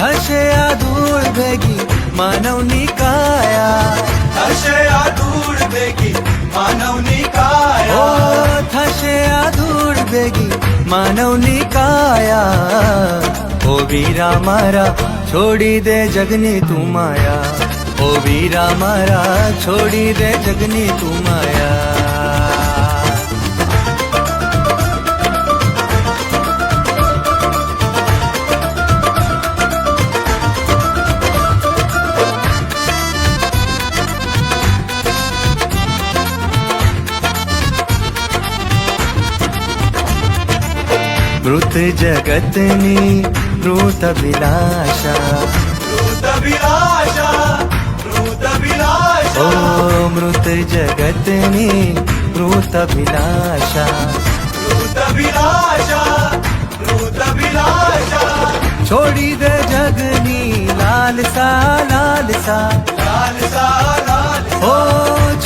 થશે આ ધૂળ ભેગી માનવની કાયા, થશે આ ધૂળ ભેગી માનવની ઓ કાયા, થશે આ ધૂળ ભેગી માનવની કાયા. ઓ વીરા મારા છોડી દે જગની તું માયા, ઓ વીરા મારા છોડી દે જગની તું માયા. મૃત જગતની મૃત વિલાશા, મૃત વિલાશા, મૃત ઓ વિલાશા, મૃત જગતની મૃત વિલાશા. મૃત વિલાશા, મૃત વિલાશા, છોડી દે જગની લાલસા લાલસા, લાલસા લાલસા, ઓ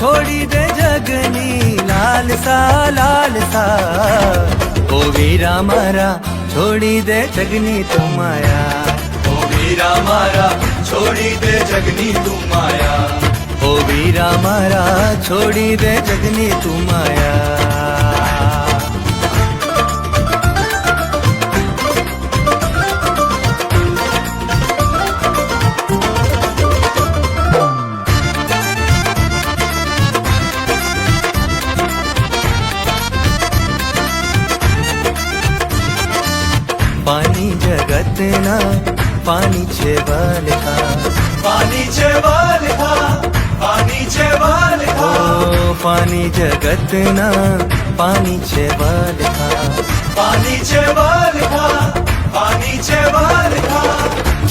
છોડી દે જગની લાલસા લાલસા. ઓ વીરા મારા છોડી દે જગની તું માયા, ઓ વીરા મારા છોડી દે જગની તું માયા, ઓ વીરા મારા છોડી દે જગની તું માયા. પાણી જગતના પાણી છે વલખા, પાણી છે વલખા, પાણી છે ઓ વલખા, પાણી જગતના પાણી છે વલખા. પાણી છે વલખા, પાણી છે વલખા,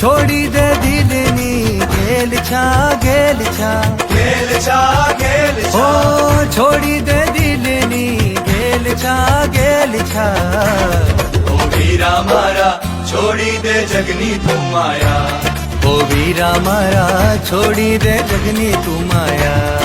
છોડી દે દિલની ગેલ છા ગેલ છા, ખેલ છા ખેલ ઓ છા, છોડી દે દિલની ગેલ છા ગેલ છા. ઓ વીરા મારા છોડી દે જગની તું માયા, ઓ વીરા મારા છોડી દે જગની તું માયા.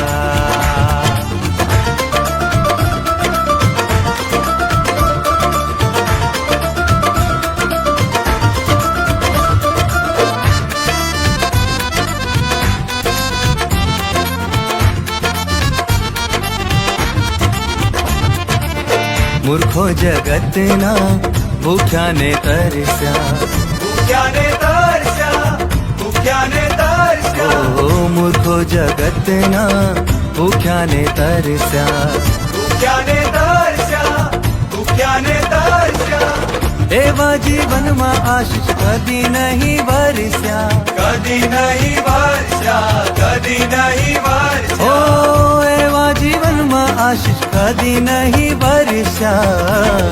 મૂર્ખો જગતના ભૂખ્યાને તરસ્યા, ભૂખ્યાને તરસ્યા, ભૂખ્યાને તરસ્યા, ઓ મૂર્ખો જગતના ભૂખ્યાને તરસ્યા. ભૂખ્યાને તરસ્યા, ભૂખ્યાને તરસ્યા, એવા જીવનમાં આશીષ કદી નહીં વરસ્યા, કદી નહીં વરસ્યા, કદી નહીં ઓ વરસ્યા, એવા જીવનમાં આશીષ કદી નહીં વરસ્યા.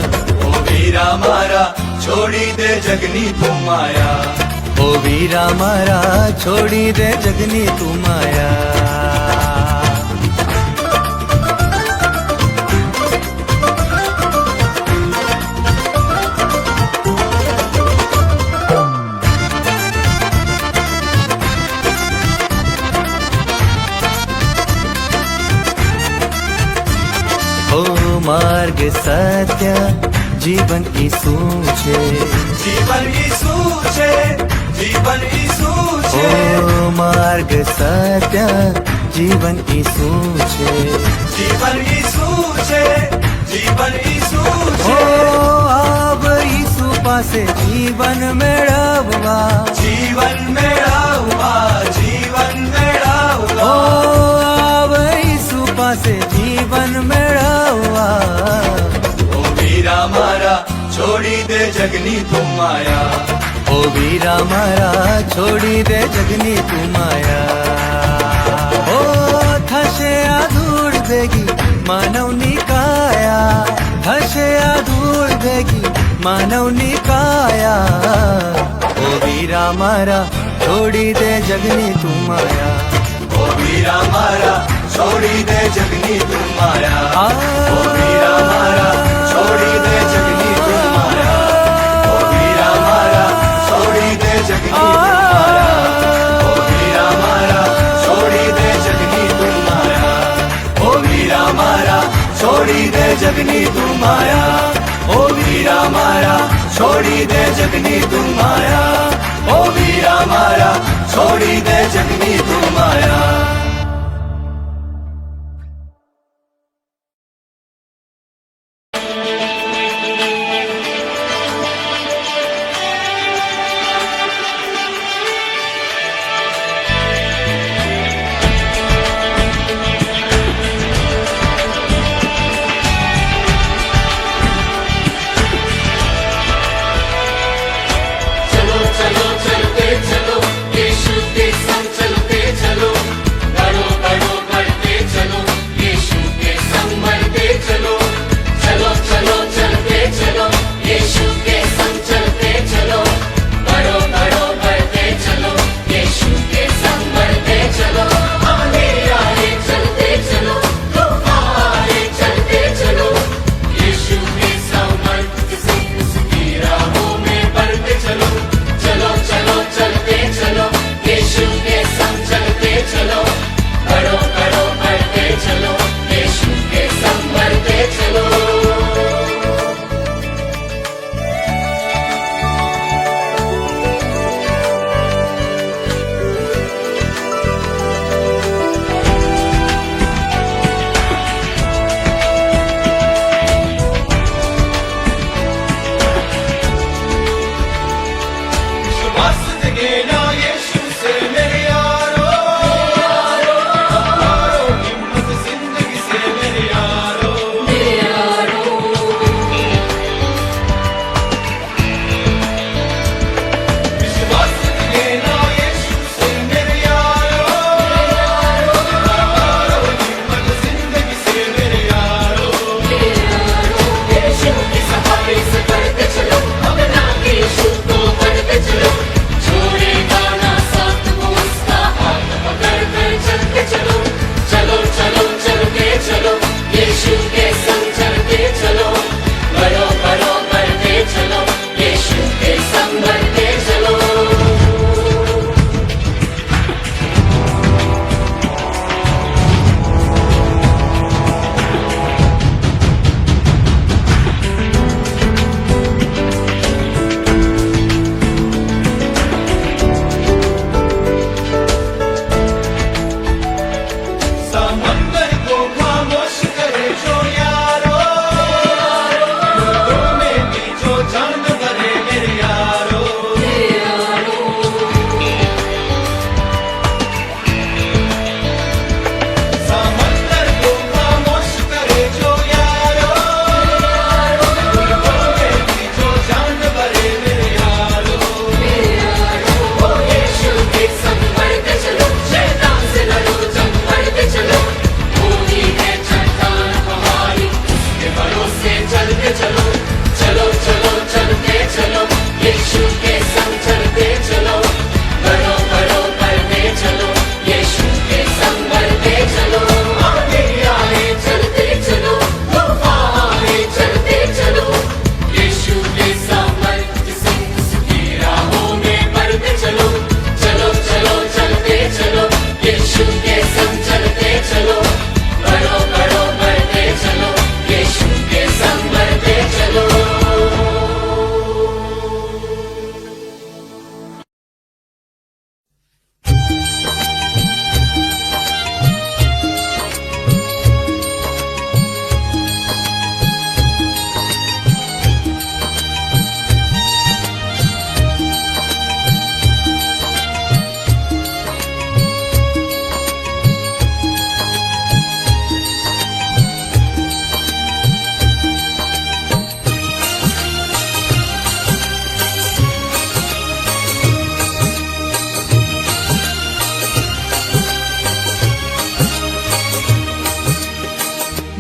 ઓ વીરા મારા છોડી દે જગની તું માયા, ઓ વીરા મારા છોડી દે જગની તું માયા. ઓ માર્ગ સત્ય જીવન ઈસુ છે, જીવન ઈસુ છે, જીવન ઈસુ છે, ઓ માર્ગ સત્ય જીવન ઈસુ છે, જીવન ઈસુ છે, જીવન ઈસુ ઓ છે, આવ ઈસુ પાસે જીવન મેળવવા, જીવન મેળવવા, જીવન ઓ મેળવવા, આવ ઈસુ પાસે જીવન મેળવવા. ઓ વીરા મારા છોડી દે જગની તું માયા, ઓ વીરા મારા છોડી દે જગની તું માયા. ઓ થશે આ ધૂળ ભેગી માનવની કાયા, થશે આ ધૂળ ભેગી માનવની કાયા. ઓ વીરા મારા છોડી દે જગની તું માયા, ઓ વીરા મારા છોડી દે જગની તું માયા, ઓ વીરા મારા છોડી દે જગની તું માયા, ઓ વીરા મારા છોડી દે જગની તું માયા, ઓ વીરા મારા છોડી દે જગની તું માયા, ઓ વીરા મારા છોડી દે જગની તું માયા, ઓ વીરા મારા છોડી દે જગની તું માયા, ઓ વીરા વીરા મારા છોડી દે જગની તું માયા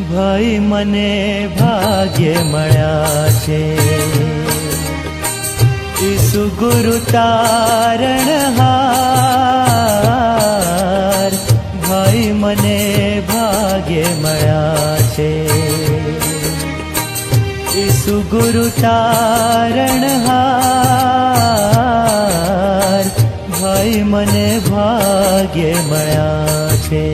ભાઈ મને ભાગ્ય મળ્યા છે ઈસુ ગુરુ તારણહાર ભાઈ મને ભાગ્ય મળ્યા છે ઈસુ ગુરુ તારણહાર ભાઈ મને ભાગ્ય મળ્યા છે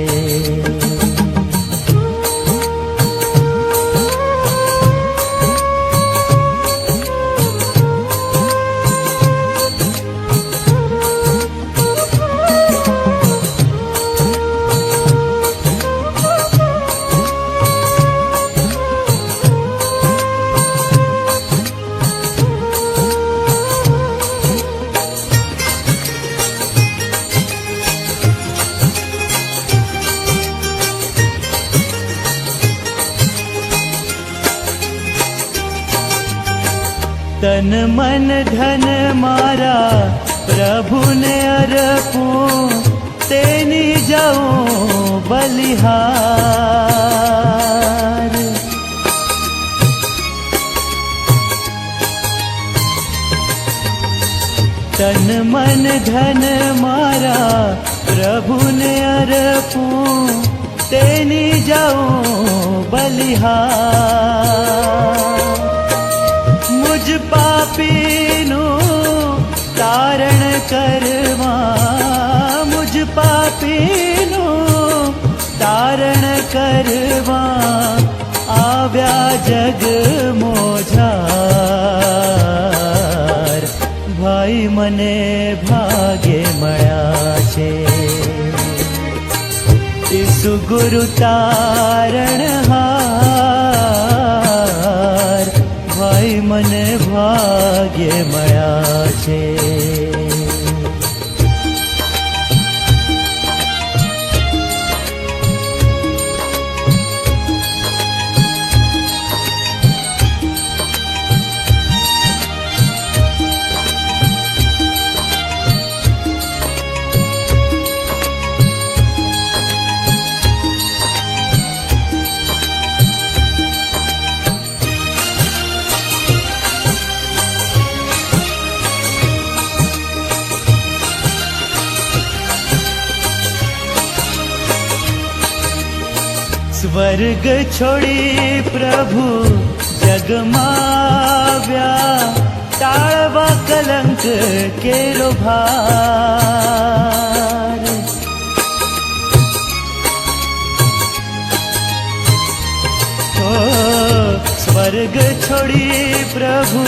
તન મન ધન મારા પ્રભુને અર્પું, તેની જાઉં બલિહાર. તન મન ધન મારા પ્રભુને અર્પું, તેની જાઉં બલિહાર. મુજ પાપીનું તારણ કરવા, મુજ પાપીનું તારણ કરવા આવ્યા જગ મોજાર. ભાઈ મને ભાગે મળ્યા છે ઈસુ ગુરુ તારણહાર. ભાઈ મને ભાગ્ય મળ્યા છે. સ્વર્ગ છોડી પ્રભુ જગમાવ્યા, ટાળવા કલંક કેરો ભાર. સ્વર્ગ છોડી પ્રભુ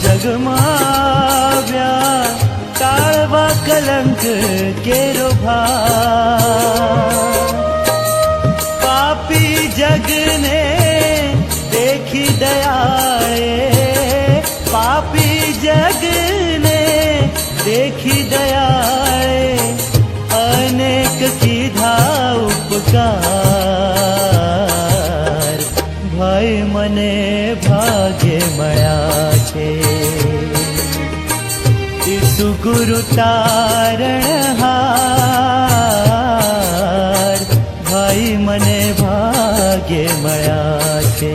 જગમાવ્યા, ટાળવા કલંક કેરો ભાર. પાપી જગને દેખી દયાળે, પાપી જગને દેખી દયાળે અનેક કીધા ઉપકાર. ભાઈ મને ભાગ્ય મળ્યા છે ઈસુ ગુરુ તારણહાર. ભાઈ મને ભાગ્ય મળ્યા છે.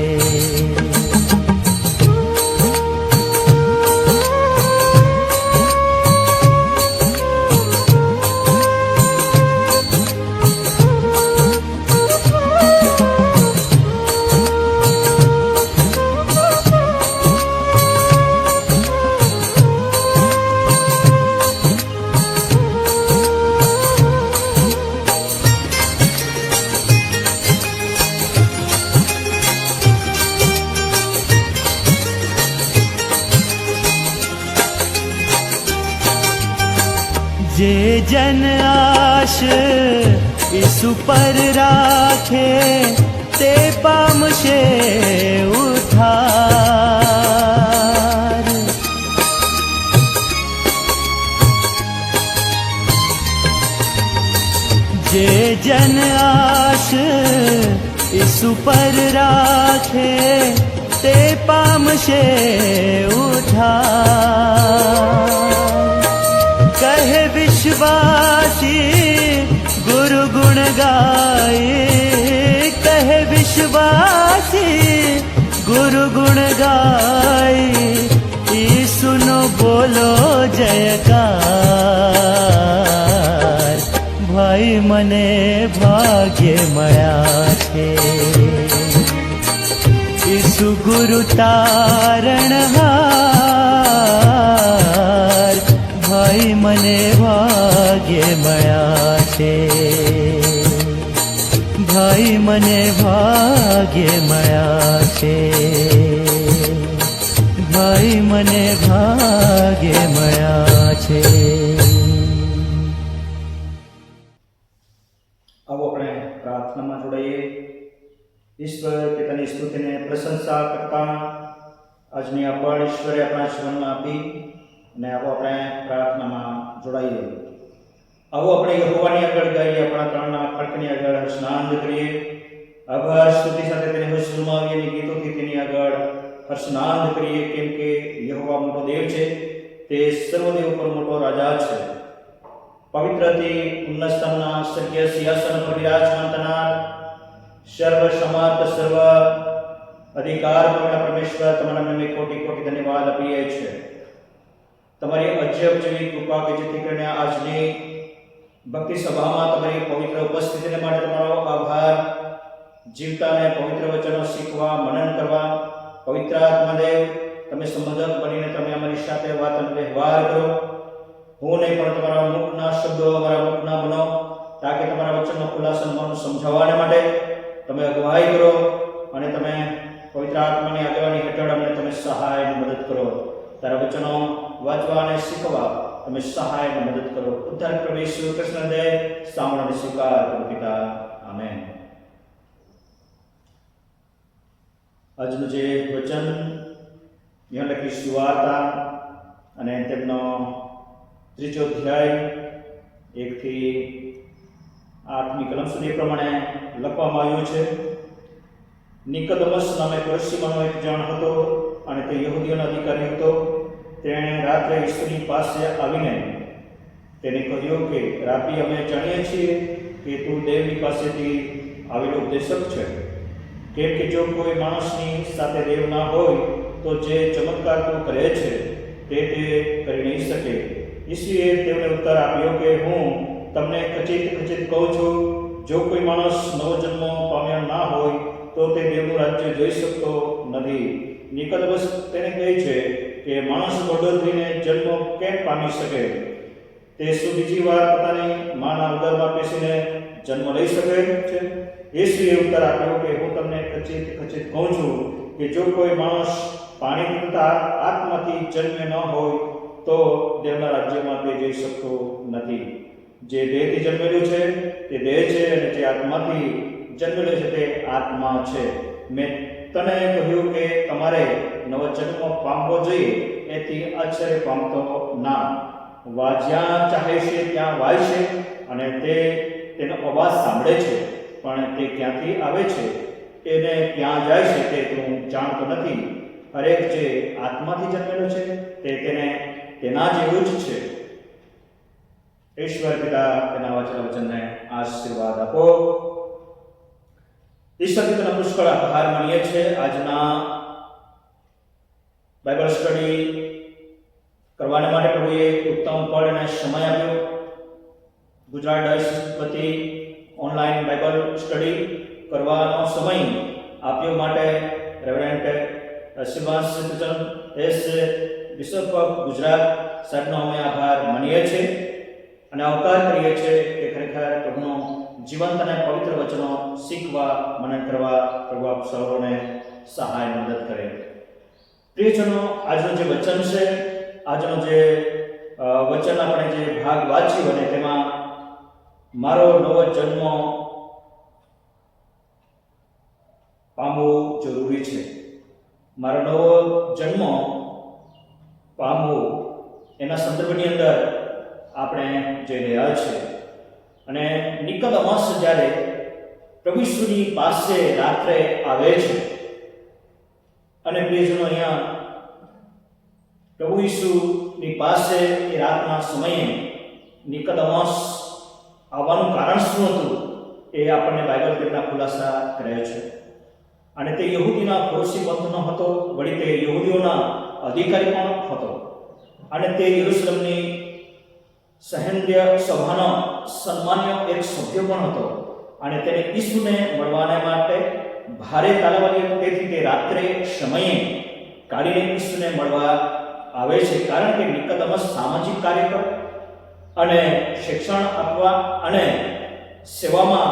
જે જન આશ ઈસુ પર રાખે, તે પામશે ઉદ્ધાર. જે જન આશ ઈસુ પર રાખે, તે પામશે ઉદ્ધાર. કહે વિશ્વાસી ગુરુ ગુણ ગાય, કહે વિશ્વાસી ગુરુ ગુણ ગાય, ઈસુનો બોલો જયકાર. ભાઈ મને ભાગ્ય મળ્યા છે ઈસુ ગુરુ તારણહાર. ભાઈ મને ભાગ્ય મળ્યા છે, ભાઈ મને ભાગ્ય મળ્યા છે, ભાઈ મને ભાગ્ય મળ્યા છે. આવો આપણે પ્રાર્થનામાં જોડાઈએ. ઈશ્વર પિતાની સ્તુતિને પ્રશંસા કરતા આજની આ પળ ઈશ્વરે આપણા જીવનમાં આપી અને આવો આપણે પ્રાર્થનામાં જોડાઈએ. આવો આપણે યહોવાની આગળ ગાઈએ, આપણા ત્રણના ખડકની આગળ સ્નાન કરીએ. આભાર સ્તુતિ સાથે તેની હજુરમાં આવીએ અને ગીતોથી તેની આગળ હર્ષનાદ કરીએ, કેમ કે યહોવા મોટો દેવ છે, તે સર્વદેવ પર મોટો રાજા છે. પવિત્રથી ઉન્નત સ્થાનના સ્વર્ગીય સિંહાસન પર વિરાજમાન થનાર સર્વ સમર્થ સર્વ અધિકાર પામેલા પરમેશ્વર, તમારા નામે કોટી કોટી ધન્યવાદ આપીએ છીએ. તમારી અજબ જેવી કૃપા કે જેથી કરીને આજની ભક્તિ સભામાં તમારી પવિત્ર ઉપસ્થિતિને માટે તમારો આભાર. જીવતા અને પવિત્ર વચનો શીખવા, મનન કરવા, પવિત્ર આત્માદેવ તમે સંબોધક બનીને તમે અમારી સાથે વાત અને વ્યવહાર કરો. હું નહીં પણ તમારા મુખના શબ્દો અમારા મુખના બનો, તાકે તમારા વચનનો ખુલાસો મન સમજાવવા માટે તમે અગવાઈ કરો અને તમે પવિત્ર આત્માની આગેવાની હેઠળ અમને તમે સહાય અને મદદ કરો. તારા વચનો વાંચવા અને શીખવા તમે સહાય અને મદદ કરો. ઉદ્ધાર પ્રભુ ઈસુ કૃષ્ણ દે સાંભળ અને સ્વીકાર કરો પિતા. આમેન. આજનું જે વચન યોહાનની સુવાર્તા અને તેમનો 3 અધ્યાય 1 થી 8ની કલમ સુધી પ્રમાણે લખવામાં આવ્યું છે. નિકોદેમસ નામે પરીસીમાંનો એક જણ હતો અને તે યહૂદીઓનો અધિકારી હતો. તેણે રાત્રે ઈસુની પાસે આવીને તેને કહ્યું કે રાબી, અમે જાણીએ છીએ કે તું દેવની પાસેથી આવેલો ઉપદેશક છે, કેમ કે જો કોઈ માણસની સાથે દેવ ના હોય તો જે ચમત્કાર તું કરે છે તે કરી નહીં શકે. ઈસુએ તેમને ઉત્તર આપ્યો કે હું તમને ખચિત કહું છું, જો કોઈ માણસ નવો જન્મ પામ્યો ના હોય તો તે દેવનું રાજ્ય જોઈ શકતો નથી. નિકોદેમસ તેને કહે છે કે માણસ મોટો થઈને જન્મ કેમ પામી શકે? તે શું બીજી વાર પોતાની માના ઉદરમાં બેસીને જન્મ લઈ શકે છે? ઈસુએ ઉત્તર આપ્યો કે હું તમને ખચિત કહું છું કે જો કોઈ માણસ પાણી તથા આત્માથી જન્મે ન હોય તો દેવના રાજ્યમાં તે જઈ શકતો નથી. જે દેહથી જન્મેલું છે તે દેહ છે, અને જે આત્માથી જન્મેલું છે તે આત્મા છે. મેં તને કહ્યું કે તમારે નવો જન્મ પામવો જોઈએ, એથી આશ્ચર્ય પામતો ના. જ્યાં ચાહે છે ત્યાં વાય છે અને તે તેનો અવાજ સાંભળે છે, પણ તે ક્યાંથી આવે છે એને ક્યાં જાય છે તે તું જાણતો નથી. હરેક જે આત્માથી જન્મેલો છે તે તેના જેવું જ છે. ઈશ્વર પિતા તેના વચનને આશીર્વાદ આપો. ઈશ્વર પિતાનો પુષ્કળ આભાર માનીએ છીએ આજના બાઇબલ સ્ટડી કરવાને માટે પ્રભુએ ઉત્તમ પળ અને સમય આપ્યો. ગુજરાત ડાયોસિસ વતી ઓનલાઈન બાઇબલ સ્ટડી કરવાનો સમય આપ્યો માટે reverend Shivansh Siddhchand S bishop of Gujarat સાહેબનો અમે આભાર માનીએ છીએ અને આવકાર કરીએ છીએ કે ખરેખર પ્રભુનો જીવંત અને પવિત્ર વચનો શીખવા, મનન કરવા પ્રભુ આપ સૌને સહાય મદદ કરે. પ્રિયજનો, આજનું જે વચન છે, આજનો જે વચન આપણે જે ભાગ વાંચ્યું અને તેમાં મારો નવો જન્મ પામવો જરૂરી છે, મારો નવો જન્મ પામવો એના સંદર્ભની અંદર આપણે જઈ રહ્યા છીએ. અને નિકોદેમસ જ્યારે પ્રભુ ઈસુની પાસે રાત્રે આવે છે અને પ્રિયજનો અહીંયા પ્રભુ ઈસુની પાસે એ રાતના સમયે નિકોદેમસ આવવાનું કારણ શું હતું એ આપણને બાઇબલ તેમના ખુલાસા કરે છે. અને તે યહૂદીના ફરોશી પંથનો હતો, વળી તે યહૂદીઓના અધિકારી પણ હતો અને તે યરુશલેમની સહેન્દ્ય સભાનો સન્માન્ય એક સભ્ય પણ હતો અને તેને ઈસુને મળવાને માટે ભારે તાલાવાલી હતી. તેથી તે રાત્રે સમયે કાઢીને ઈસુને મળવા આવે છે, કારણ કે નિકોદેમસ સામાજિક કાર્યકર અને શિક્ષણ આપવા અને સેવામાં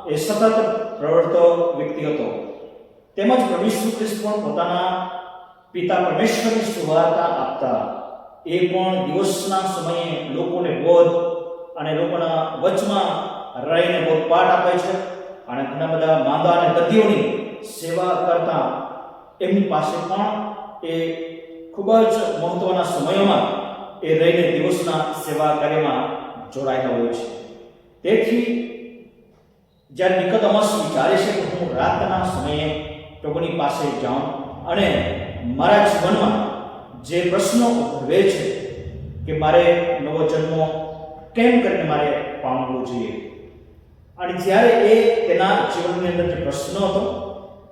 એ સતત પ્રવર્તતો વ્યક્તિ હતો. તેમજ પ્રભુ ઈસુ ખ્રિસ્ત પણ પોતાના પિતા પરમેશ્વરની સુવાર્તા આપતા. એ પણ દિવસના સમયે લોકોને બોધ અને લોકોના વચમાં રહીને બોધપાઠ આપે છે અને ઘણા બધા માંદા અને દર્દીઓની સેવા કરતા એમની પાસે પણ એ ખૂબ જ મહત્વના સમયોમાં એ રહીને દિવસના સેવા કાર્યમાં જોડાયેલા હોય છે. તેથી જ્યારે નિકોદેમસ વિચારે છે કે હું રાતના સમયે પ્રભુની પાસે જાઉં અને મારા જીવનમાં જે પ્રશ્નો ઉભરે છે કે મારે નવો જન્મ કેમ કરીને મારે પામવો જોઈએ, અને જ્યારે એ તેના જીવનની અંદર જે પ્રશ્ન હતો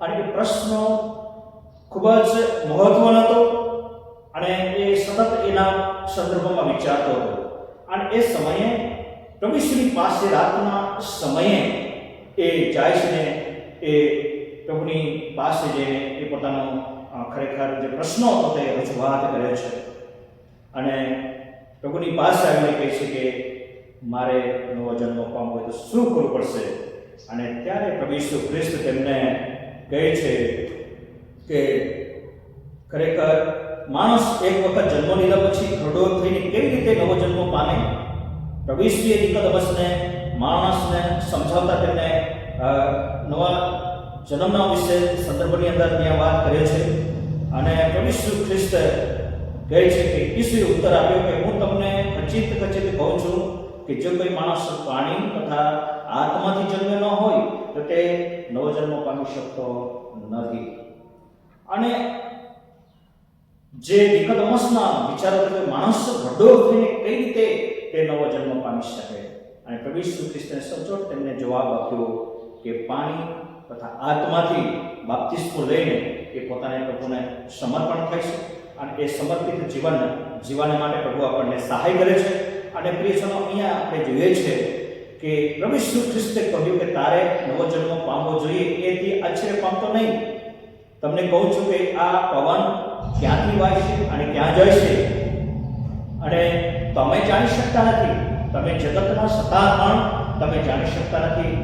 અને એ પ્રશ્ન ખૂબ જ મહત્વનો હતો અને એ સતત એના સંદર્ભમાં વિચારતો હતો. અને એ સમયે પ્રભુ ઈસુની પાસે રાતના સમયે એ જાય છે ને એ પ્રભુની પાસે જઈને એ પોતાનો ખરેખર જે પ્રશ્નો હતો તે રજૂઆત કરે છે અને પ્રભુની પાસે આવીને કહે છે કે મારે નવો જન્મ પામવો હોય તો શું કરવું પડશે. અને ત્યારે પ્રભુ ઈસુ ખ્રિસ્ત તેમને કહે છે કે ખરેખર માણસ એક વખત જન્મ લીધા પછી ઘરડો થઈને કેવી રીતે નવો જન્મ પામે. પ્રભુ ઈસુએ નિકોદેમસને માણસને સમજાવતા તેમને નવા જન્મના વિશે સંદર્ભની અંદર ત્યાં વાત કરે છે. અને પ્રભુ ઈસુ ખ્રિસ્ત કહે છે કે ઈસુએ ઉત્તર આપ્યો કે હું તમને ખચિત કહું છું કે જો કોઈ માણસ પાણી તથા આત્માથી જન્મ્યો ન હોય તો તે નવો જન્મ પામી શકતો નથી. અને જે નિકોદેમસના વિચારો કે માણસ ઘરડો થઈને કઈ રીતે તે નવો જન્મ પામી શકે, અને પ્રભુ ઈસુ ખ્રિસ્તે સચોટ તેમને જવાબ આપ્યો કે પાણી તથા આત્માથી બાપ્તિસ્મો લઈને એ પોતાને પ્રભુને સમર્પણ થાય છે અને એ સમર્પિત જીવન જીવવા માટે પ્રભુ આપણને સહાય કરે છે. અને પ્રિયજનો, અહીંયા આપણે જોઈએ છે કે પ્રભુ ઈસુ ખ્રિસ્તે કહ્યું કે તારે નવો જન્મ પામવો જોઈએ. એથી આશ્ચર્ય પામતો નહીં. તમને કહું છું કે આ પવન ક્યાંથી વાય છે અને ક્યાં જાય છે અને તમે જાણી શકતા નથી. તમે જગતના છતાં પણ તમે જાણી શકતા નથી.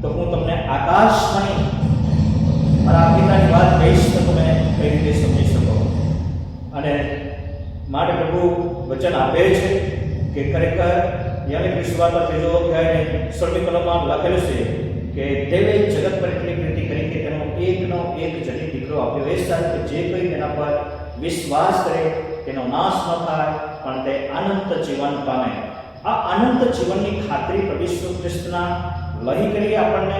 તો હું તમને આકાશમાંની મારા પિતાની વાત કહીશ તો તમે કઈ રીતે સમજી શકો. અને માટે પ્રભુ વચન આપે છે કે ખરેખર યાની સુવાર્તા 3 અધ્યાય 16મી કલમમાં લખેલું છે કે દેવે જગત પર એટલી પ્રીતિ કરી કે તેનો એકનો એક જનિત દીકરો આપ્યો, એ સાથે જે કોઈ તેના પર વિશ્વાસ કરે તેનો નાશ ન થાય પણ તે અનંત જીવન પામે. આ અનંત જીવનની ખાતરી પ્રભુ ઈસુ ખ્રિસ્તના લહી કરી આપણને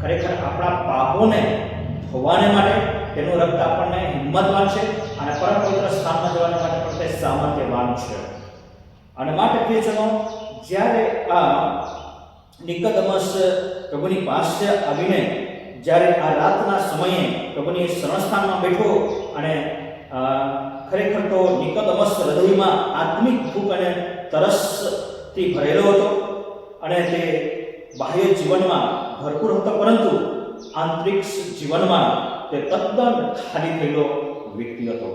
ખરેખર આપણા પાપોને ધોવાને માટે તેનું રક્ત આપણને હિંમતવાન છે અને પરમ પવિત્ર સ્થાનમાં જવાને માટે પણ તે સામર્થ્યવાન છે. અને માટે પ્રિયજનો, જ્યારે આ નિકોદેમસ પ્રભુની પાસે આવીને જ્યારે આ રાતના સમયે પ્રભુની શરણસ્થાનમાં બેઠો અને ખરેખર તો નિકોદેમસ હૃદયમાં આત્મિક ભૂખ અને તરસથી ભરેલો હતો અને તે બાહ્ય જીવનમાં ભરપૂર હતો પરંતુ આંતરિક જીવનમાં તે તદ્દન ખાલી થયેલો વ્યક્તિ હતો.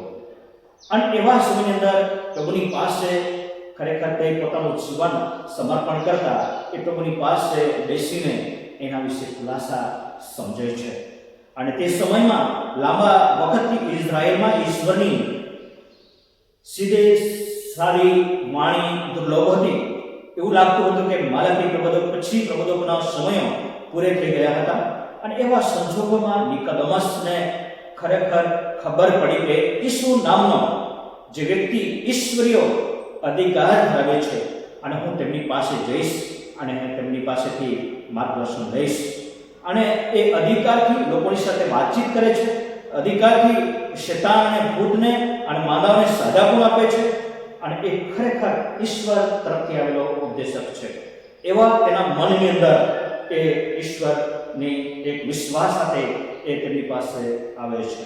અને એવા સમયની અંદર પ્રભુની પાસે ખરેખર તે પોતાનું જીવન સમર્પણ કરતા એ પ્રભુની પાસે બેસીને એના વિશે ખુલાસા સમજે છે. અને તે સમયમાં લાંબા વખતથી ઇઝરાયેલમાં ઈશ્વરની સીધે સારી વાણી દુર્લભ હતી. એવું લાગતું હતું કે માલાકી પ્રબોધક પછી પ્રબોધકના સમયો પૂરે થઈ ગયા હતા. અને એવા સંજોગોમાં નિકોદેમસને ખરેખર ખબર પડી કે ઈસુ નામનો જે વ્યક્તિ ઈશ્વરીય અધિકાર ધરાવે છે અને હું તેમની પાસે જઈશ અને હું તેમની પાસેથી માર્ગદર્શન લઈશ. અને એ અધિકારથી લોકોની સાથે વાતચીત કરે છે, અધિકારથી શૈતાન અને ભૂતને અને માનવને સજા પણ આપે છે અને એ ખરેખર ઈશ્વર તરફથી આવેલો ઉપદેશક છે. એવા તેના મનની અંદર એ ઈશ્વરની એક વિશ્વાસ સાથે એ તેમની પાસે આવે છે.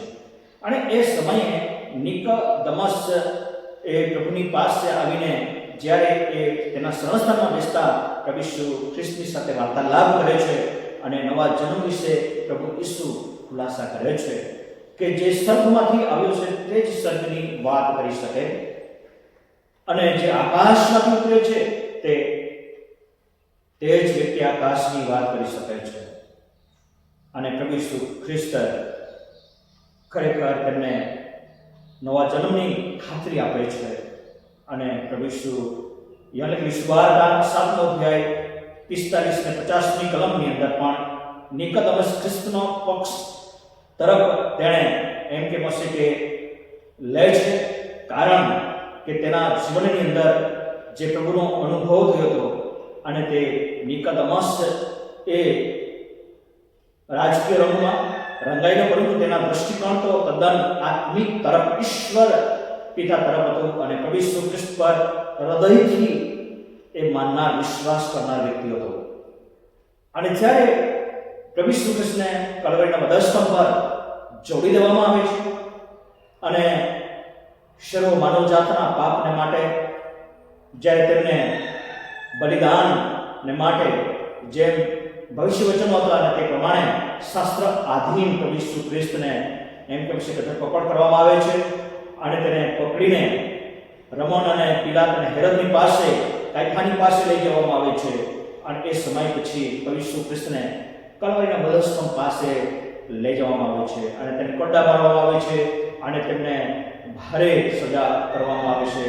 અને એ સમયે નિકોદેમસ એ પ્રભુની પાસે આવીને જ્યારે એ તેના શરણસ્થાનમાં બેસતા પ્રભુ ઈસુ ખ્રિસ્તની સાથે વાર્તાલાપ કરે છે અને નવા જન્મ વિશે પ્રભુ ઈસુ ખુલાસા કરે છે કે જે સ્વર્ગમાંથી આવ્યો છે તે જ સ્વર્ગની વાત કરી શકે અને જે આકાશમાંથી ઉતર્યો છે તે જ વ્યક્તિ આકાશની વાત કરી શકે છે. અને પ્રભુ ઈસુ ખ્રિસ્ત ખરેખર તેમને નવા જન્મની ખાતરી આપે છે. અને પ્રભુ ઈસુ યાની સુવાર્તા 7નો અધ્યાય 45 ને 50મી કલમની અંદર પણ નિકોદેમસ ખ્રિસ્તનો પક્ષ તરફ તેણે એમ કે મસે કે લે છે, કારણ કે તેના જીવનની અંદર જે પ્રભુનો અનુભવ થયો હતો અને તે નિકોદેમસ એ રાજકીય રંગમાં રંગાયેલો, પરંતુ તેના દ્રષ્ટિકોણ તો તદ્દન આત્મિક તરફ, ઈશ્વર પિતા તરફ હતો અને પ્રભુ ઈસુ ખ્રિસ્ત પર હૃદયથી એ માનનાર, વિશ્વાસ કરનાર વ્યક્તિ હતો. અને જ્યારે પ્રભુ ઈસુ ખ્રિસ્તને કલવરીના વધસ્તંભ પર જોડી દેવામાં આવે છે અને સર્વ માનવજાતના પાપને માટે જ્યારે તેમને બલિદાનને માટે જેમ ભવિષ્ય વચનો હતા અને તે પ્રમાણે શાસ્ત્ર આધીન પ્રભુ ઈસુ ખ્રિસ્તને એમ કહી શકે ધરપકડ કરવામાં આવે છે અને તેને પકડીને રમણ અને પિલાત અને હેરોદની પાસે, કાયફાની પાસે લઈ જવામાં આવે છે. અને એ સમય પછી પ્રભુ ઈસુ ખ્રિસ્તને કલવરીના વધસ્તંભ પાસે લઈ જવામાં આવે છે અને તેને કોડા મારવામાં આવે છે અને તેમને ભારે સજા કરવામાં આવે છે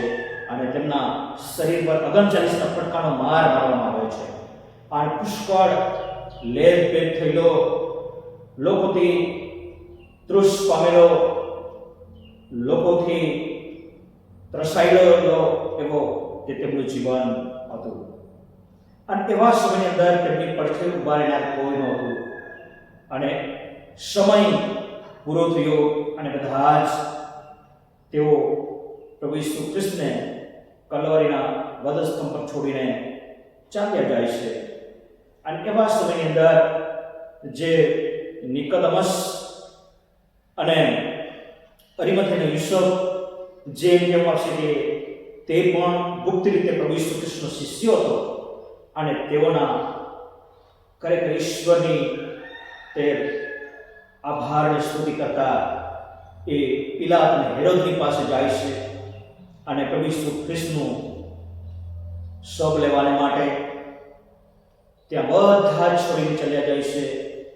અને તેમના શરીર પર 39 ફટકાનો માર મારવામાં આવે છે. અને પુષ્કળ લેપભેદ થયેલો, લોકોથી તૃષ પામેલો, લોકોથી ત્રસાયેલો એવો તે તેમનું જીવન હતું. અને એવા સમયની અંદર તેમની પડખે ઉભા રહેનાર કોઈ નહોતું. અને સમય પૂરો થયો અને બધા જ તેઓ પ્રભુ ઈસુ ખ્રિસ્તને કલવરીના વધસ્તંભ પર છોડીને ચાલ્યા જાય છે. અને એવા સમયની અંદર જે નિકોદેમસ અને અરિમથેનો યુસુફ, જે એમ કહેવામાં આવશે કે તે પણ ગુપ્ત રીતે પ્રભુ ઈસુ ખ્રિસ્તનો શિષ્ય હતો અને તેઓના ખરેખર ઈશ્વરની તે આભારની સ્તુતિ કરતા એ પિલાત અને હેરોદની પાસે જાય છે અને પ્રભુ ઈસુ ખ્રિસ્તનું શબ લેવાને માટે ત્યાં બધા જ છોડીને ચાલ્યા જાય છે.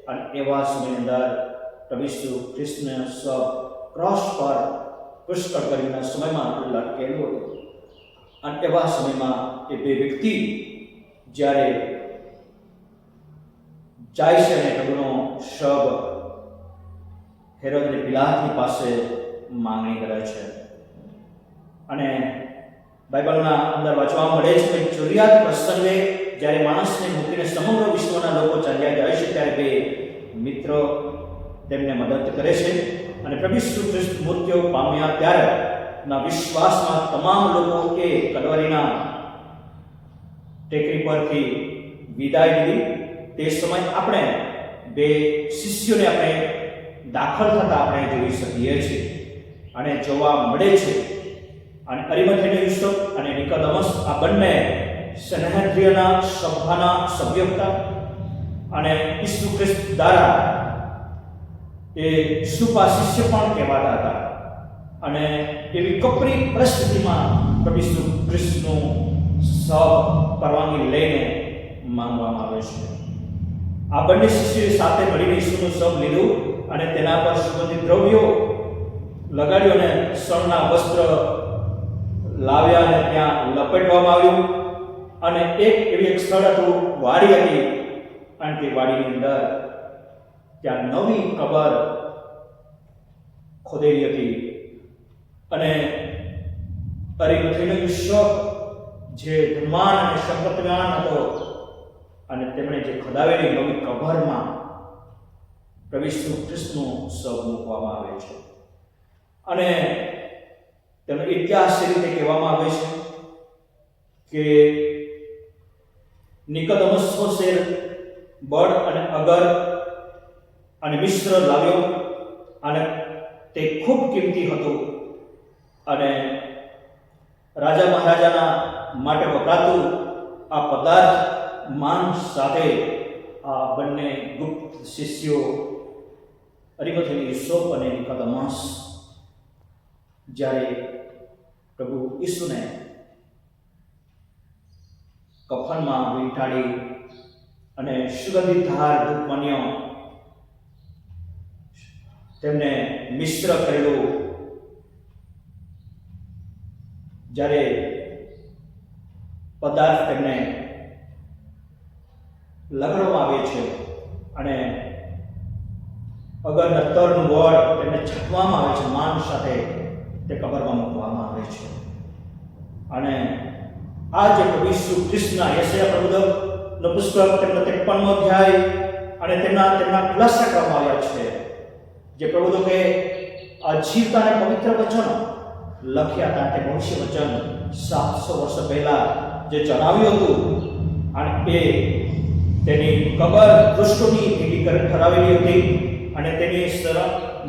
અને એવા સમયની અંદર પ્રભુ ઈસુ ખ્રિસ્તનો શબ ક્રોસ પર પુષ્કળ ગરમીના સમયમાં લટકેલું હતું. અને એવા સમયમાં એ બે વ્યક્તિ જ્યારે જાય છે અને પ્રભુનો શબ હેરોદ અને પિલાતની પાસે માંગણી કરે છે. અને બાઇબલના અંદર વાંચવા મળે છે કે જરૂરિયાત પ્રસંગે જ્યારે માણસને મૂકીને સમગ્ર વિશ્વના લોકો ચાલ્યા જાય છે ત્યારે બે મિત્રો તેમને મદદ કરે છે. અને પ્રભુ ઈસુ ખ્રિસ્ત મૃત્યુ પામ્યા ત્યારે ના વિશ્વાસમાં તમામ લોકો એ કલવરીના ટેકરી પરથી વિદાય લીધી. તે સમય આપણે બે શિષ્યોને આપણે દાખલ થતા આપણે જોઈ શકીએ છીએ અને જોવા મળે છે. અને અરિમથેનો યુસુફ અને નિકોદેમસ આ બંને સનેહદ્રિયના સભાના સભ્યો હતા અને ઈસુ ખ્રિસ્ત દ્વારા એ સુપા શિષ્ય પણ કહેવાતા હતા. અને એવી કપરી પરિસ્થિતિમાં પ્રભુ ઈસુ ખ્રિસ્તનું શબ પરવાનગી લઈને માંગવામાં આવે છે. આ બંને શિષ્યોએ સાથે મળીને ઈસુનું શબ લીધું અને તેના પર સુગંધિત દ્રવ્યો લગાડ્યું અને શણના વસ્ત્ર લાવ્યા અને ત્યાં લપેટવામાં આવ્યું. અને એક સ્થળ હતું, વાડી હતી અને તે વાડીની અંદર ત્યાં નવી કબર ખોદેલી હતી. અને અરિમથેનો યુસુફ જે ધનવાન અને સંપત્તિવાન હતો અને તેમણે જે ખોદાવેલી નવી કબરમાં પ્રભુ ઈસુ ખ્રિસ્તનું શબ મૂકવામાં આવે છે. અને તેનો ઇતિહાસ એ રીતે કહેવામાં આવે છે કે નિકોદેમસ શેર બળ અને અગર અને મિશ્ર લાવ્યો અને તે ખૂબ કિંમતી હતું અને રાજા મહારાજાના માટે વપરાતું આ પદાર્થ માંસ સાથે આ બંને ગુપ્ત શિષ્યો અરિમથેનો યુસુફ અને નિકોદેમસ જ્યારે પ્રભુ ઈસુને કફનમાં વીંટાળી અને સુગંધિત ધાર ધૂપમાન્ય તેમને મિશ્ર કરેલું જ્યારે પદાર્થ તેમને લગાડવામાં આવે છે અને અગરના તરનું વળ તેમને છાંટવામાં આવે છે, માંસ સાથે તે કબરમાં મૂકવામાં આવે છે. અને આ જે પ્રભુ ઈસુ ખ્રિસ્તના યશાયા પ્રવચનનો પુસ્તક તેમનો 53મો અધ્યાય અને તેમના ખુલાસા કરવામાં આવ્યા છે જે પ્રભુ તો કે આ જીવતા અને પવિત્ર વચનો લખ્યા હતા તે ભવિષ્ય વચન 700 વર્ષ પહેલા જે જણાવ્યું હતું અને એ તેની કબર દુષ્ટોની ભેગી ઠરાવેલી હતી અને તેની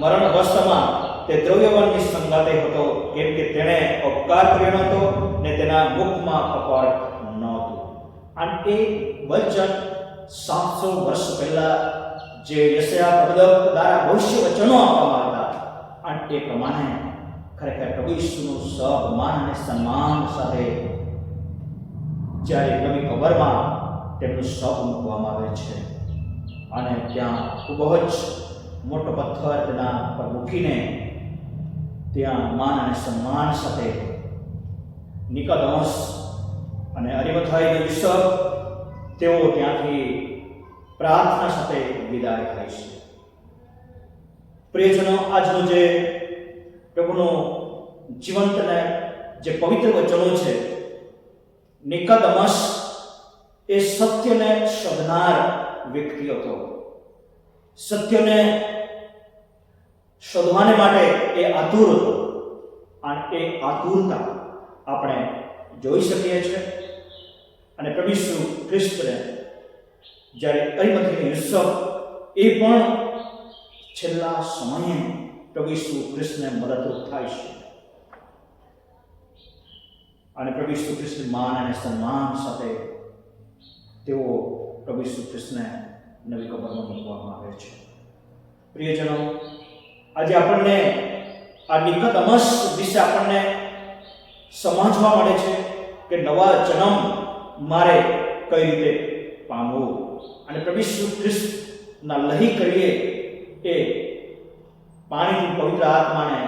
મરણ અવસ્થામાં તે દ્રવ્યવાનની સંગાતે હતો, કેમ કે તેણે અપકાર કર્યો નહોતો ને તેના મુખમાં કપટ નહોતું. અને એ વચન 700 વર્ષ પહેલા જે યશાયા પ્રવક્તા દ્વારા ભવિષ્ય વચનો આપવામાં હતા અને એ પ્રમાણે ખરેખર પ્રભુ ઈસુનું સન્માન અને સન્માન સાથે જ્યારે નવી કબરમાં તેમનું શવ મૂકવામાં આવે છે અને ત્યાં ખૂબ જ મોટો પથ્થર તેના પર મૂકીને ત્યાં માન અને સન્માન સાથે નિકોદેમસ અને અરિમથાઈ યુસુફ તેઓ ત્યાંથી પ્રાર્થના સાથે વિદાય થાય છે. પ્રિયજનો, આજનું જે પ્રભુનું જીવંત અને જે પવિત્ર વચનો છે, નિકોદેમસ એ સત્યને શોધનાર વ્યક્તિ હતો. સત્યને શોધવાને માટે એ આતુર હતો અને એ આતુરતા આપણે જોઈ શકીએ છીએ. અને પ્રભુ ઈસુ ખ્રિસ્તને જ્યારે અરિમથાઈ યુસુફ એ પણ છેલ્લા સમયે પ્રભુ ઈસુ ખ્રિસ્તને મદદરૂપ થાય છે અને પ્રભુ ઈસુ ખ્રિસ્તની માન અને સન્માન સાથે તેઓ પ્રભુ ઈસુ ખ્રિસ્તને નવી કબરમાં મૂકવામાં આવે છે. પ્રિયજનો, આજે આપણને આ નિકોદેમસ વિશે આપણને સમજવા મળે છે કે નવા જન્મ મારે કઈ રીતે પામવું અને પ્રભુ ઈસુ ખ્રિસ્તના લહી કરીએ એ પાણીથી પવિત્ર આત્માને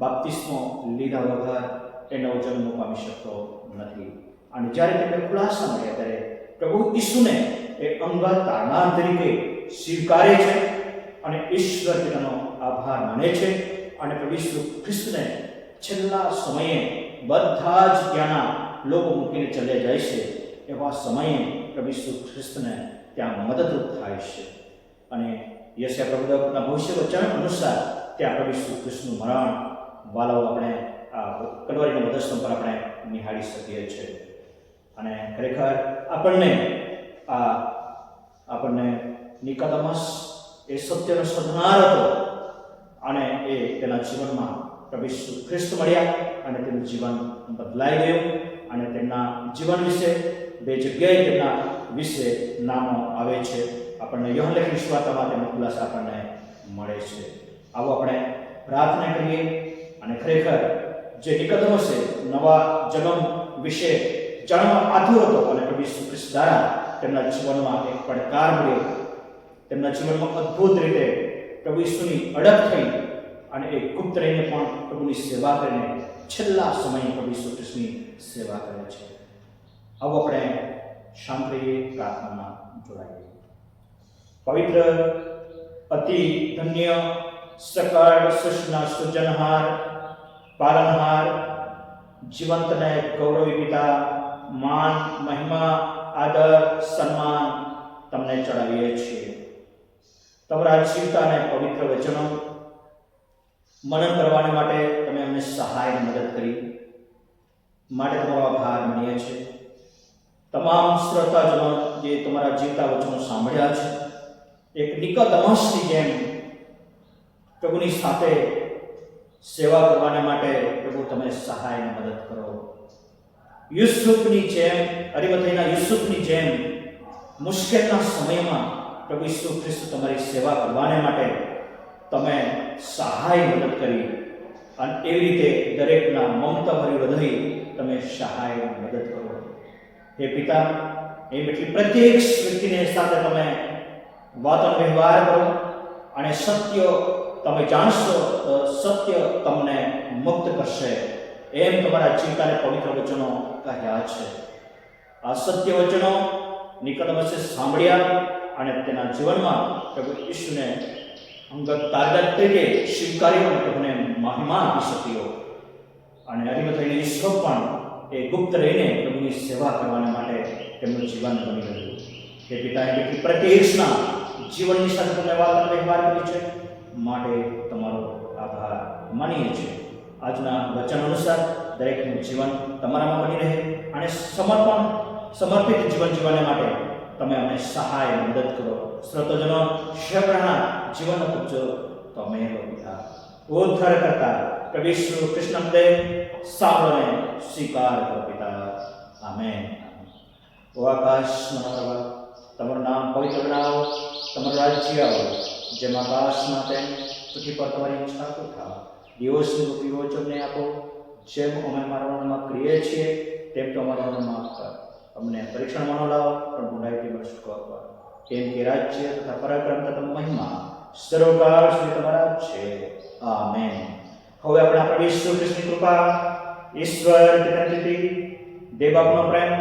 બાપ્તિસ્મો લીધા વગર એ નવો જન્મ પામી શકતો નથી. અને જ્યારે તેમને ખુલાસા મળ્યા ત્યારે પ્રભુ ઈસુને એ અંગત તારનાર તરીકે સ્વીકારે છે અને ઈશ્વર પિતાનો આભાર માને છે અને પ્રભુ ઈસુ ખ્રિસ્તને છેલ્લા સમયે બધા જ ત્યાંના લોકો મૂકીને ચલે જાય છે એવા સમયે પ્રભુ ઈસુ ખ્રિસ્તને ત્યાં મદદરૂપ થાય છે. અને યશાયા પ્રવક્તાના ભવિષ્ય વચન અનુસાર ત્યાં પ્રભુ ઈસુ ખ્રિસ્તનું મરણ વાલાઓ આપણે આ કલવરીના વધસ્તંભ પર આપણે નિહાળી શકીએ છીએ. અને ખરેખર આપણને નિકોદેમસ એ સત્યનો શોધનાર હતો અને એ તેના જીવનમાં પ્રભુ ઈસુ ખ્રિસ્ત મળ્યા અને તેનું જીવન બદલાઈ ગયું અને તેમના જીવન વિશે બે જગ્યાએ તેમના વિશે નામો આવે છે. આપણને યોહાન લખેલી સુવાર્તામાં તેમનો ખુલાસા આપણને મળે છે. આવો આપણે પ્રાર્થના કરીએ અને ખરેખર જે નિકોદેમસે નવા જન્મ વિશે જાણવા આતુર હતો અને પ્રભુ ઈસુ ખ્રિસ્ત દ્વારા તેમના જીવનમાં એક પડકાર મળ્યો, તેમના જીવનમાં અદ્ભુત રીતે પ્રભુ ઈસુની અડગ થઈ અને એ ગુપ્ત રહીને પણ પ્રભુની સેવા કરીને છેલ્લા સમયે પ્રભુ ઈસુ ખ્રિસ્તની સેવા કરે છે. આવો આપણે શાંત રહીએ, પ્રાર્થનામાં જોડાઈએ. પવિત્ર અતિ ધન્ય સકળ સૃષ્ટિના સૃજનહાર, પાલનહાર, જીવંત અને ગૌરવી પિતા, માન, મહિમા, આદર, સન્માન તમને ચડાવીએ છીએ. તમારા જીવતા અને પવિત્ર વચનો મનન કરવાને માટે તમે અમને સહાય મદદ કરી માટે તમારો આભાર માનીએ છીએ. તમામ શ્રોતાજનો જે તમારા જીવતા વચનો સાંભળ્યા છે, એક નિકોદેમસની જેમ પ્રભુની સાથે સેવા કરવાને માટે પ્રભુ તમે સહાય મદદ કરો. યુસુફની જેમ, અરિમથાઈના યુસુફની જેમ મુશ્કેલના સમયમાં પ્રભુ ઈસુ ખ્રિસ્ત તમારી સેવા કરવાને માટે તમે સહાય મદદ કરી અને એવી રીતે દરેકના મમતાભર્યું હૃદય તમે સહાય મદદ કરો. હે પિતા, એમ એટલી પ્રત્યેક વ્યક્તિને સાથે તમે વાતનો વ્યવહાર કરો અને સત્ય તમે જાણશો તો સત્ય તમને મુક્ત કરશે, એમ તમારા જીવતાને પવિત્ર વચનો કહ્યા છે. આ સત્ય વચનો નિકોદેમસે સાંભળ્યા અને તેના જીવનમાં પ્રભુ ઈસુને અંગત તારદાર તરીકે સ્વીકાર્યો અને પ્રભુને મહિમા આપી શક્યો. અને અરિમથાઈના યુસુફ પણ એ ગુપ્ત રહીને પ્રભુની સેવા કરવાને માટે તેમનું જીવન બની ગયું. તે પિતાએ પ્રત્યેકના જીવનની સાથે તમે વાતનો વ્યવહાર કર્યો છે. માટે તમારો આભાર માનીએ છીએ. આજના વચન અનુસાર દરેકનું જીવન તમારામાં બની રહે અને સમર્પિત જીવન જીવવા માટે તમે અમને સહાય મદદ કરો. શ્રોતોજનો શબ્દના જીવનનો પૂછો તમે પિતા ઉદ્ધાર કરતા પ્રભુ ઈસુ કૃષ્ણ દેવ સાંભળોને સ્વીકાર કરો પિતા. આમેન. ઓ આકાશના પ્રભુ, તમારું નામ પવિત્ર બનાવો, તમારું રાજ્ય આવો, જેમ આકાશમાં તેમ પૃથ્વી પર તમારી ઈચ્છા તો થાવ. દિવસનું પીવો અમને આપો, જેમ અમે મારવામાં કરીએ છીએ તેમ તો અમારા માફ કર. અમને પરીક્ષણમાં ન લાવો, પણ ગુનાહીથી મને છૂટકો આપો. કેમ કે રાજ્ય તથા પરાક્રમ તથા મહિમા સર્વકાળ સુધી તમારા છે. આમેન. હવે આપણે આપણા ઈસુ ખ્રિસ્તની કૃપા, ઈશ્વર પિતાની દેવબાપનો પ્રેમ,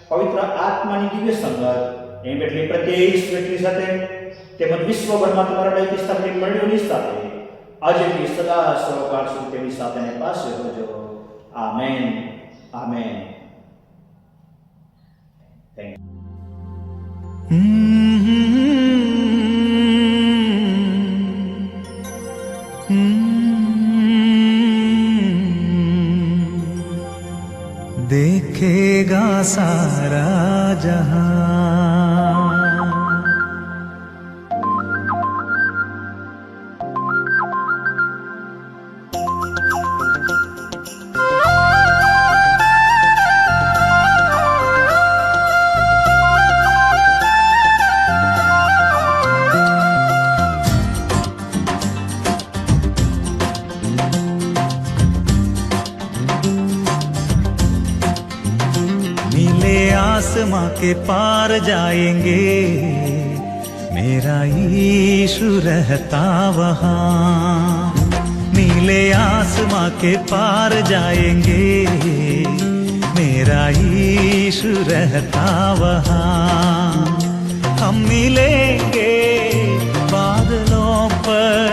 પવિત્ર આત્માની દિવ્ય સંગત એમ એટલી પ્રત્યેક વ્યક્તિ સાથે તેમજ વિશ્વભરમાં તમારા દૈનિક સ્થાપિત મંડળીઓની સાથે આજથી સદા સર્વકાળ સુધી તેની સાથે અને પાસે હોજો. આમેન. આમેન. Thank you. देखेगा सारा जहां. आसमां के पार जाएंगे, मेरा यीशु रहता वहाँ. नीले आसमां के पार जाएंगे, मेरा यीशु रहता वहाँ. हम मिलेंगे बादलों पर,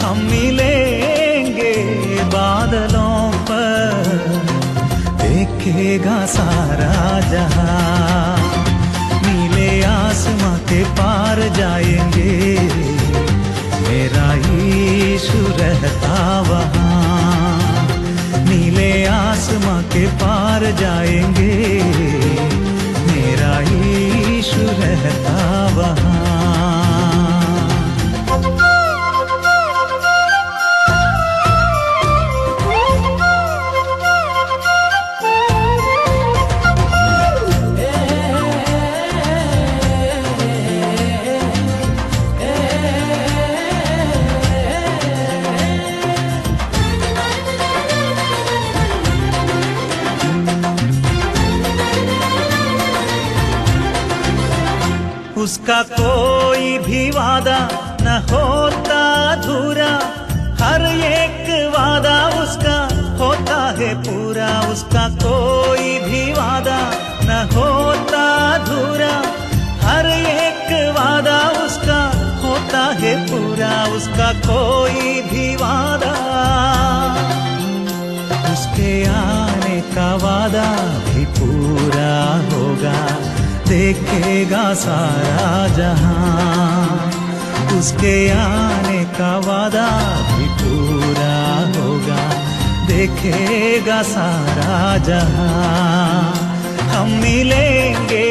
हम मिलेंगे बादलों पर, देखेगा सारा जहां. नीले आसमां के पार जाएंगे, मेरा यीशु रहता वहाँ. नीले आसमां के पार जाएंगे, मेरा यीशु रहता वहाँ. उसका कोई भी वादा न होता अधूरा, हर एक वादा उसका होता है पूरा. उसका कोई भी वादा न होता अधूरा, हर एक वादा उसका होता है पूरा. उसका कोई भी वादा, उसके आने का वादा भी पूरा होगा. देखेगा सारा जहां, उसके आने का वादा भी पूरा होगा. देखेगा सारा जहां. हम मिलेंगे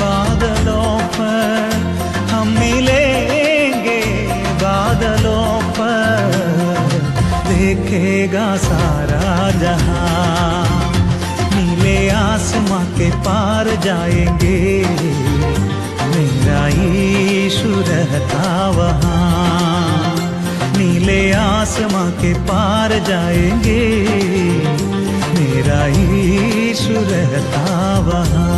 बादलों पर, हम मिलेंगे बादलों पर, देखेगा सारा जहां. नीले आसमां के पार जाएंगे, मेरा यीशु रहता वहाँ. नीले आसमां के पार जाएंगे, मेरा यीशु रहता वहाँ.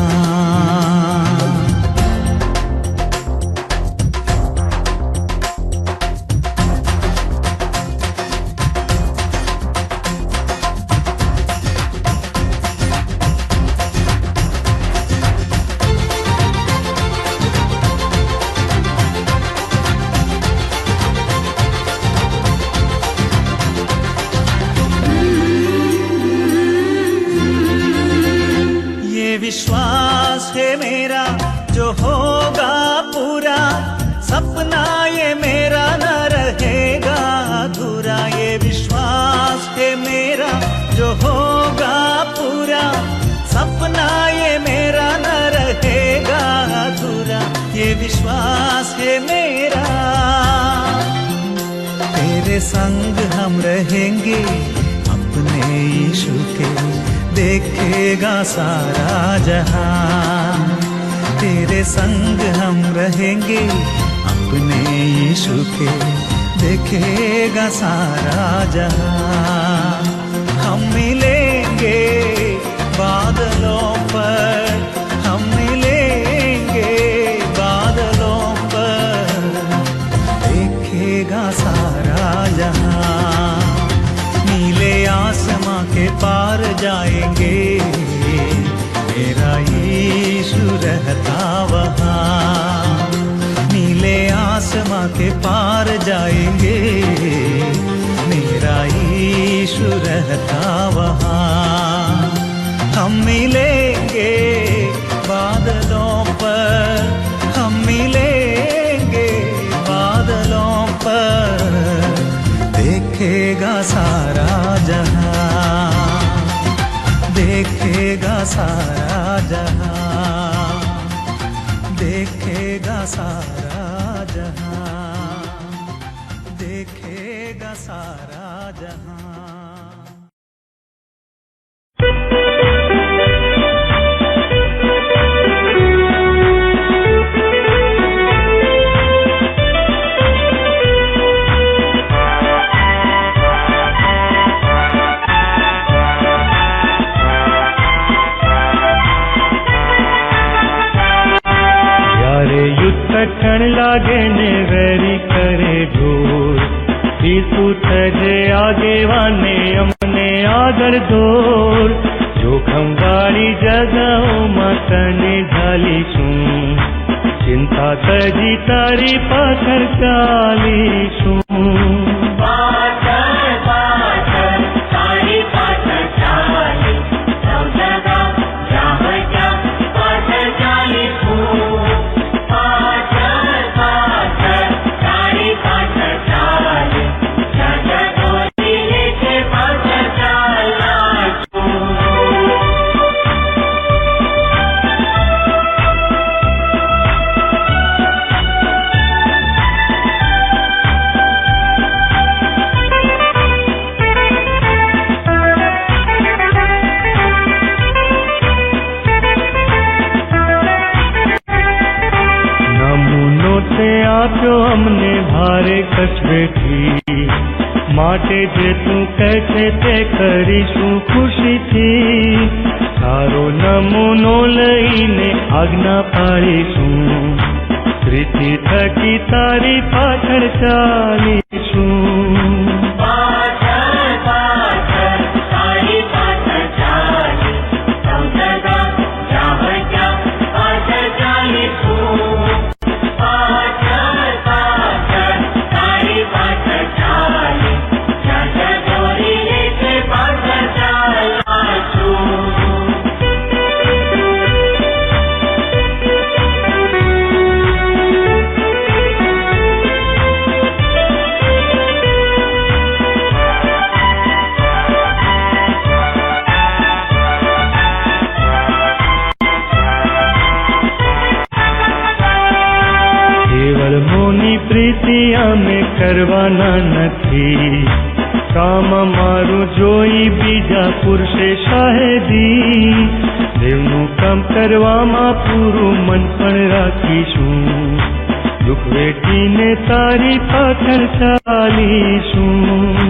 विश्वास है मेरा जो होगा पूरा, सपना ये मेरा न रहे तेरे संग हम रहेंगे अपने यीशु के, देखेगा सारा जहां। तेरे संग हम रहेंगे अपने यीशु के, देखेगा सारा जहां। हम मिलेंगे बादलों पर, हम मिलेंगे बादलों पर, देखेगा सारा जहां। नीले आसमां के पार जाएंगे, मेरा यीशु रहता वहाँ। नीले आसमां के पार जाएंगे, मेरा यीशु रहता वहाँ। हम मिलेंगे बादलों पर, हम मिलेंगे बादलों पर, देखेगा सारा जहां, देखेगा सारा जहां, देखेगा सारा जहां, देखेगा सारा जहां। कठण लागे ने वेरी करे ढोर, ईसु थजे आगे वाने अमने आगर दौर। जोखम वाली जगहों में तने ढालीशुं, चिंता तजी तारी पाछळ चालीशुं। આપ્યો અમને ભારે કચવેથી, માટે જે તું કહેશે તે કરીશું ખુશીથી। તારો નમૂનો લઈને આજ્ઞા પાડીશું, પ્રીતિ થકી તારી પાછળ ચાલીશું। પ્રીતિ અમે કરવાના નથી, કામ મારું જોઈ બીજા પુરુષે શાહેદી। દેવનું કામ કરવામાં પૂરું મન પણ રાખીશું, દુઃખ વેઠીને તારી પાછળ ચાલીશું।